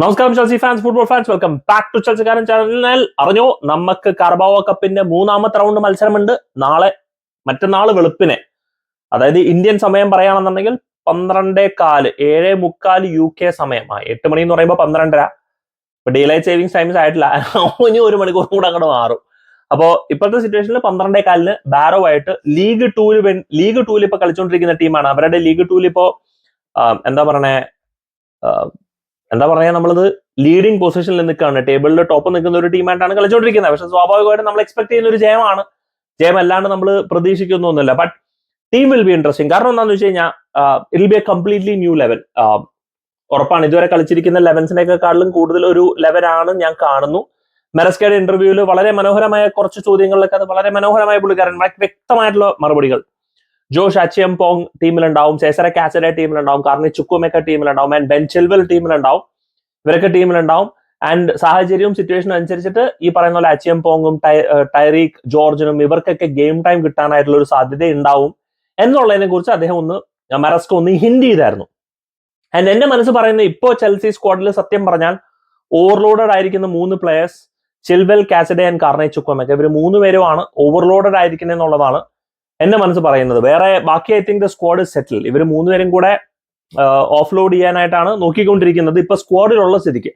നമസ്കാരം Chelsea fans, football fans, welcome back to ചെൽസിക്കാരൻ channel. അറിഞ്ഞോ, നമുക്ക് കാർബാവോ കപ്പിന്റെ മൂന്നാമത്തെ റൗണ്ട് മത്സരമുണ്ട് മറ്റന്നാള് വെളുപ്പിനെ, അതായത് ഇന്ത്യൻ സമയം പറയുകയാണെന്നുണ്ടെങ്കിൽ 12:15 7:45 UK സമയം. 8 മണി എന്ന് പറയുമ്പോൾ 12:30. ഇപ്പൊ ഡേലൈറ്റ് സേവിങ്സ് ടൈംസ് ആയിട്ടില്ല, ഇനി 1 മണിക്കൂർ കൂടെ അങ്ങോട്ട് മാറും. അപ്പോ ഇപ്പോഴത്തെ സിറ്റുവേഷനിൽ 12:15 ബാരോ ആയിട്ട് ലീഗ് ടൂവിൽ ഇപ്പൊ കളിച്ചുകൊണ്ടിരിക്കുന്ന ടീമാണ്. അവരുടെ ലീഗ് ടൂവിൽ ഇപ്പോ എന്താ പറയാ, നമ്മളത് ലീഡിംഗ് പൊസിഷനിൽ നിൽക്കുകയാണ്. ടേബിളിൽ ടോപ്പ് നിൽക്കുന്ന ഒരു ടീമായിട്ടാണ് കളിച്ചുകൊണ്ടിരിക്കുന്നത്. പക്ഷെ സ്വാഭാവികമായിട്ടും നമ്മൾ എക്സ്പെക്ട് ചെയ്യുന്ന ഒരു ജയമാണ്. ജയം അല്ലാണ്ട് നമ്മൾ പ്രതീക്ഷിക്കുന്നൊന്നുമില്ല. But team will be interesting. കാരണം എന്താണെന്ന് വെച്ച് കഴിഞ്ഞാൽ it will be a completely new level. ഉറപ്പാണ്, ഇതുവരെ കളിച്ചിരിക്കുന്ന ലെവൻസിനെക്കാളും കൂടുതൽ ഒരു ലെവലാണ് ഞാൻ കാണുന്നു. മെറസ്കയുടെ ഇന്റർവ്യൂവിൽ വളരെ മനോഹരമായ കുറച്ച് ചോദ്യങ്ങളിലൊക്കെ അത് വളരെ മനോഹരമായ പുള്ളിക്കാരൻ വ്യക്തമായിട്ടുള്ള മറുപടികൾ. ജോഷ് അച്ചിയംപോങ് ടീമിലുണ്ടാവും, സെസറ കാസഡെ ടീമിലുണ്ടാവും, കാർണി ചുക്കുമെക്ക ടീമിലുണ്ടാവും, ആൻഡ് ബെൻ ചിൽവെൽ ടീമിലുണ്ടാവും. ഇവരൊക്കെ ടീമിലുണ്ടാവും. ആൻഡ് സാഹചര്യവും സിറ്റുവേഷനും അനുസരിച്ചിട്ട് ഈ പറയുന്ന പോലെ അച്ചിയംപോങ്ങും ടൈറീക് ജോർജിനും ഇവർക്കൊക്കെ ഗെയിം ടൈം കിട്ടാനായിട്ടുള്ള ഒരു സാധ്യത ഉണ്ടാവും എന്നുള്ളതിനെ കുറിച്ച് അദ്ദേഹം മെറസ്കോ ഹിന്റ് ചെയ്തായിരുന്നു. ആൻഡ് എന്റെ മനസ്സ് പറയുന്നത്, ഇപ്പോ ചെൽസി സ്ക്വാഡിൽ സത്യം പറഞ്ഞാൽ ഓവർലോഡഡ് ആയിരിക്കുന്ന 3 പ്ലേയേഴ്സ് ചിൽവെൽ, കാസഡെ ആൻഡ് കാർണെ ചുക്കുമെക്ക, ഇവർ 3 പേരുമാണ് ഓവർലോഡഡ് ആയിരിക്കുന്നത് എന്നുള്ളതാണ് എന്റെ മനസ്സ് പറയുന്നത്. ബാക്കി ഐ തിങ്ക് ദ സ്ക്വാഡ് സെറ്റിൽ. ഇവർ 3 പേരും കൂടെ ഓഫ് ലോഡ് ചെയ്യാനായിട്ടാണ് നോക്കിക്കൊണ്ടിരിക്കുന്നത് ഇപ്പൊ സ്ക്വാഡിലുള്ള സ്ഥിതിക്ക്.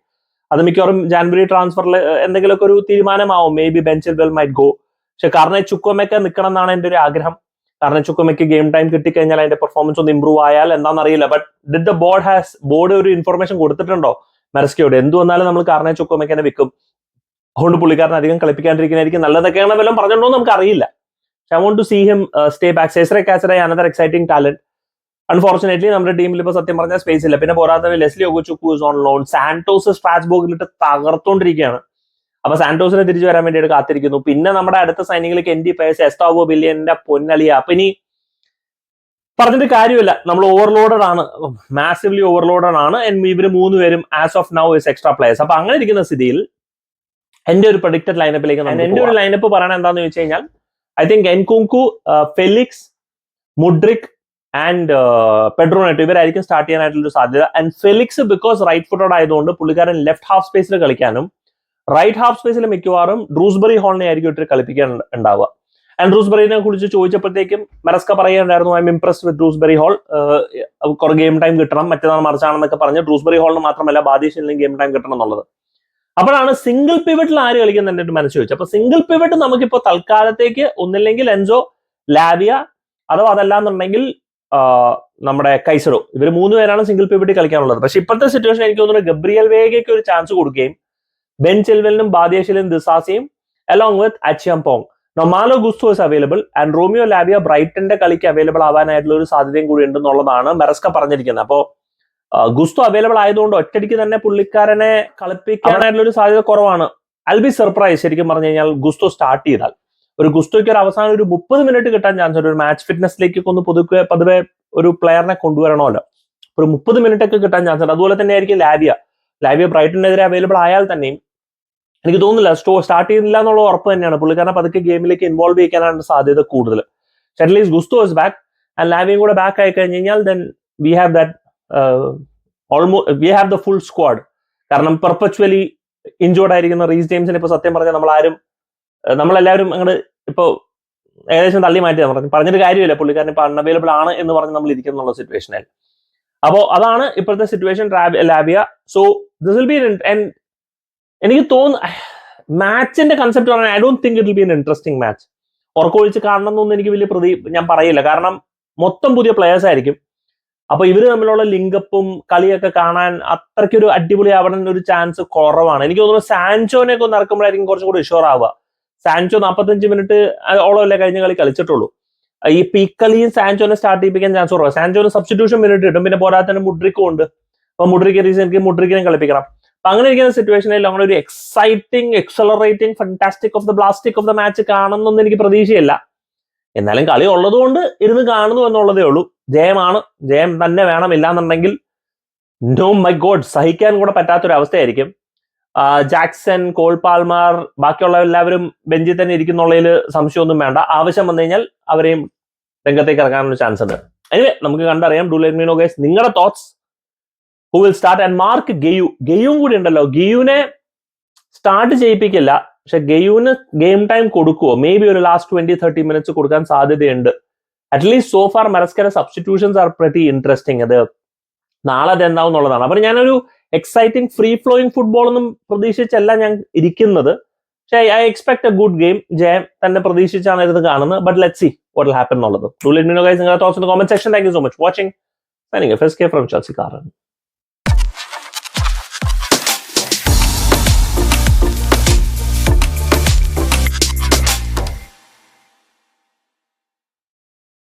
അത് മിക്കവാറും ജാനുവരി ട്രാൻസ്ഫറിൽ എന്തെങ്കിലുമൊക്കെ ഒരു തീരുമാനമാവും. Maybe Ben Chilwell might go. പക്ഷെ കാർണെ ചുക്കുമെക്ക നിൽക്കണം എന്നാണ് എന്റെ ഒരു ആഗ്രഹം. കാർണെ ചുക്കുമെക്ക ഗെയിം ടൈം കിട്ടിക്കഴിഞ്ഞാൽ അതിന്റെ പെർഫോമൻസ് ഒന്ന് ഇമ്പ്രൂവ് ആയാൽ എന്താണെന്നറിയില്ല. ബട്ട് ഡിഡ് ദ ബോർഡ് ഒരു ഇൻഫർമേഷൻ കൊടുത്തിട്ടുണ്ടോ മെറസ്കയോട്? എന്ത് വന്നാലും നമ്മൾ കാർണെ ചുക്കുമെക്കനെ വിൽക്കും, അതുകൊണ്ട് പുള്ളിക്കാരൻ അധികം കളിപ്പിക്കാണ്ടിരിക്കുന്നതായിരിക്കും നല്ലതൊക്കെയാണ് വല്ലതും പറഞ്ഞിട്ടുണ്ടോ നമുക്ക് അറിയില്ല. I want to see him stay back. Cesare Casere, another exciting talent. Unfortunately, നമ്മുടെ ടീമിൽ ഇപ്പൊ സത്യം പറഞ്ഞാൽ സ്പേസ് ഇല്ല. പിന്നെ പോരാതെ Lesley Ugochukwu is on loan. Santos സ്ട്രാസ്ബോർഗിലിട്ട് തകർത്തോണ്ടിരിക്കുകയാണ്. അപ്പൊ സാന്റോസിനെ തിരിച്ചു വരാൻ വേണ്ടിയിട്ട് കാത്തിരിക്കുന്നു. പിന്നെ നമ്മുടെ അടുത്ത സൈനികളിലേക്ക് എൻഡി പേഴ്സ്, എസ്താവോ ബില്യന്റെ പൊന്നലിയ. അപ്പൊ ഇനി പറഞ്ഞിട്ട് കാര്യമില്ല, നമ്മൾ ഓവർലോഡഡ് ആണ്, മാസീവ്ലി ഓവർലോഡഡ് ആണ്. ഇവര് 3 പേരും as of now is extra players. അപ്പൊ അങ്ങനെ ഇരിക്കുന്ന സ്ഥിതിയിൽ എന്റെ ഒരു പ്രഡിക്റ്റഡ് ലൈനപ്പിലേക്ക് എന്റെ ഒരു ലൈനപ്പ് പറയണ എന്താന്ന് ചോദിച്ചു കഴിഞ്ഞാൽ, I think Nkunku, Felix, Mudryk and Pedro Neto ഇവരായിരിക്കും സ്റ്റാർട്ട് ചെയ്യാനായിട്ടുള്ള സാധ്യത. And Felix because right footed ആയതുകൊണ്ട് പുള്ളിക്കാരൻ ലെഫ്റ്റ് ഹാഫ് സ്പേസിൽ കളിക്കാനും റൈറ്റ് ഹാഫ് സ്പേസിൽ മിക്കവാറും ഡ്രൂസ്ബറി ഹോളിനെ ആയിരിക്കും ഇട്ട് കളിപ്പിക്കാൻ ഉണ്ടാവുക. ആൻഡ് ഡ്രൂസ്ബറിനെ കുറിച്ച് ചോദിച്ചപ്പോഴത്തേക്കും മെറസ്ക പറയുകയുണ്ടായിരുന്നു, I'm impressed with Dewsbury Hall, കുറെ ഗെയിം ടൈം കിട്ടണം, മറ്റന്നാൾ മറിച്ചാണെന്നൊക്കെ പറഞ്ഞ് ഡ്രൂസ്ബറി ഹോളിന് മാത്രമല്ല ബാദിഷിനും ഗെയിം ടൈം കിട്ടണം എന്നുള്ളത്. അപ്പോഴാണ് സിംഗിൾ പിവറ്റിൽ ആര് കളിക്കുന്ന എന്റെ മനസ്സ് ചോദിച്ചു. അപ്പൊ സിംഗിൾ പിവറ്റ് നമുക്കിപ്പോ തൽക്കാലത്തേക്ക് ഒന്നില്ലെങ്കിൽ എൻസോ, ലാവിയ, അഥവാ അതല്ലാന്നുണ്ടെങ്കിൽ നമ്മുടെ കൈസഡോ, ഇവർ 3 പേരാണ് സിംഗിൾ പിവറ്റിൽ കളിക്കാനുള്ളത്. പക്ഷെ ഇപ്പോഴത്തെ സിറ്റുവേഷൻ എനിക്ക് തോന്നുന്നു ഗബ്രിയൽ വേഗയ്ക്ക് ഒരു ചാൻസ് കൊടുക്കുകയും ബെൻ ചിൽവെലിനും ബാദിയഷിലും ദിസാസിയും along with Acheampong, Malo Gusto is available and Romeo Lavia ബ്രൈറ്റന്റെ കളിക്ക് അവൈലബിൾ ആവാനായിട്ടുള്ള ഒരു സാധ്യതയും കൂടി ഉണ്ടെന്നുള്ളതാണ് മെറസ്ക പറഞ്ഞിരിക്കുന്നത്. അപ്പോ ഗുസ്തോ അവൈലബിൾ ആയതുകൊണ്ട് ഒറ്റയ്ക്ക് തന്നെ പുള്ളിക്കാരനെ കളിപ്പിക്കാനായിട്ടുള്ള ഒരു സാധ്യത കുറവാണ്. ഐ ബി സർപ്രൈസ് ശരിക്കും പറഞ്ഞു കഴിഞ്ഞാൽ ഗുസ്തോ സ്റ്റാർട്ട് ചെയ്താൽ. ഒരു ഗുസ്തോയ്ക്ക് ഒരു അവസാനം ഒരു 30 മിനിറ്റ് കിട്ടാൻ ചാൻസ് ഉണ്ട്. ഒരു മാച്ച് ഫിറ്റ്നസിലേക്ക് ഒന്ന് പതുവെ ഒരു പ്ലെയറിനെ കൊണ്ടുവരണമല്ലോ. ഒരു 30 മിനിറ്റ് ഒക്കെ കിട്ടാൻ ചാൻസ് ഉണ്ട്. അതുപോലെ തന്നെ ആയിരിക്കും ലാവിയ ബ്രൈറ്റനെതിരെ അവൈലബിൾ ആയാൽ തന്നെയും എനിക്ക് തോന്നുന്നില്ല സ്റ്റാർട്ട് ചെയ്യുന്നില്ല എന്നുള്ള ഉറപ്പ് തന്നെയാണ്. പുള്ളിക്കാരനെ പതുക്കെ ഗെയിമിലേക്ക് ഇൻവോൾവ് ചെയ്യാനാണ് സാധ്യത കൂടുതൽ. At least Gusto is back and ലാവിയും കൂടെ ബാക്ക് ആയി കഴിഞ്ഞ് കഴിഞ്ഞാൽ then we have that almost we have the full squad. കാരണം പെർപ്പച്വലി ഇഞ്ചോർഡ് ആയിരിക്കുന്ന റീസ് ജെയിംസിനെ ഇപ്പൊ സത്യം പറഞ്ഞാൽ നമ്മളെല്ലാവരും അങ്ങോട്ട് ഇപ്പൊ ഏകദേശം തള്ളി മാറ്റി പറഞ്ഞിട്ട് കാര്യമില്ല. പുള്ളിക്കാരൻ ഇപ്പൊ അൺഅവൈലബിൾ ആണ് എന്ന് പറഞ്ഞ് നമ്മൾ ഇരിക്കുന്നുള്ള സിറ്റുവേഷനിൽ. അപ്പോ അതാണ് ഇപ്പോഴത്തെ situation Lavia. So this will be എനിക്ക് തോന്നുന്നു മാച്ചിന്റെ കൺസെപ്റ്റ് പറഞ്ഞാൽ I don't think it will be an interesting match. ഉറക്കൊഴിച്ച് കാണണം എന്നൊന്നും എനിക്ക് വലിയ ഞാൻ പറയില്ല. കാരണം മൊത്തം പുതിയ പ്ലേയേഴ്സ് ആയിരിക്കും. അപ്പൊ ഇവര് തമ്മിലുള്ള ലിങ്കപ്പും കളിയൊക്കെ കാണാൻ അത്രയ്ക്കൊരു അടിപൊളി ആവണം ഒരു ചാൻസ് കുറവാണ്. എനിക്ക് തോന്നുന്നു സാൻചോനെ ഒന്ന് ഇറക്കുമ്പോഴായിരിക്കും കുറച്ചും കൂടി ഷുവർ ആവുക. സാൻചോ 45 മിനിറ്റ് ഓളമല്ലേ കഴിഞ്ഞ കളി കളിച്ചിട്ടുള്ളൂ. ഈ പീക്ക് കളിയും സാൻചോനെ സ്റ്റാർട്ട് ചെയ്യിപ്പിക്കാൻ ചാൻസ് കുറവാണ്. സാൻചോന് സബ്സ്റ്റിറ്റ്യൂഷൻ മിനിറ്റ് കിട്ടും. പിന്നെ പോരാതെ തന്നെ മുഡ്രിക്കും ഉണ്ട്. അപ്പൊ മുഡ്രിക്കിനെ കളിപ്പിക്കണം. അപ്പൊ അങ്ങനെ ഇരിക്കുന്ന സിറ്റുവേഷനിൽ അങ്ങനെ ഒരു exciting, accelerating, fantastic of the blastic of the match കാണുന്നൊന്നും എനിക്ക് പ്രതീക്ഷയില്ല. എന്നാലും കളി ഉള്ളതുകൊണ്ട് ഇരുന്ന് കാണുന്നു എന്നുള്ളതേ ഉള്ളൂ. ജയം തന്നെ വേണം. ഇല്ലാന്നുണ്ടെങ്കിൽ നോ മൈ ഗോഡ് സഹിക്കാൻ കൂടെ പറ്റാത്തൊരു അവസ്ഥയായിരിക്കും. ജാക്സൺ, കോൾ പാൽമർ, ബാക്കിയുള്ള എല്ലാവരും ബെഞ്ചിൽ തന്നെ ഇരിക്കുന്നുള്ളതിൽ സംശയമൊന്നും വേണ്ട. ആവശ്യം വന്നു കഴിഞ്ഞാൽ അവരെയും രംഗത്തേക്ക് ഇറങ്ങാനുള്ള ചാൻസ് ഉണ്ട്. എനിവേ നമുക്ക് കണ്ടറിയാം. Do let me know guys നിങ്ങളുടെ thoughts. Who will start and Marc ഗെയും കൂടി ഉണ്ടല്ലോ. ഗെയുവിനെ സ്റ്റാർട്ട് ചെയ്യിപ്പിക്കില്ല, പക്ഷെ ഗെയുവിന് ഗെയിം ടൈം കൊടുക്കുവോ? മേ ബി ഒരു ലാസ്റ്റ് 20-30 മിനിറ്റ്സ് കൊടുക്കാൻ സാധ്യതയുണ്ട്. അറ്റ്ലീസ്റ്റ് സോ ഫാർ മെറസ്കയുടെ സബ്സ്റ്റിറ്റ്യൂഷൻസ് ആർ പ്രെറ്റി ഇൻട്രസ്റ്റിംഗ്. അത് നാളെ അത് എന്താവും എന്നുള്ളതാണ്. അപ്പൊ ഞാനൊരു എക്സൈറ്റിംഗ് ഫ്രീ ഫ്ലോയിങ് ഫുട്ബോൾ ഒന്നും പ്രതീക്ഷിച്ചല്ല ഞാൻ ഇരിക്കുന്നത്. പക്ഷേ I expect a good game. ജയം തന്നെ പ്രതീക്ഷിച്ചാണ് ഇത് കാണുന്നത്. But let see what will happen എന്നുള്ളത്. Do let me know guys നിങ്ങളുടെ thoughts in the comment section. Thank you so much watching. From Chelsea Karan.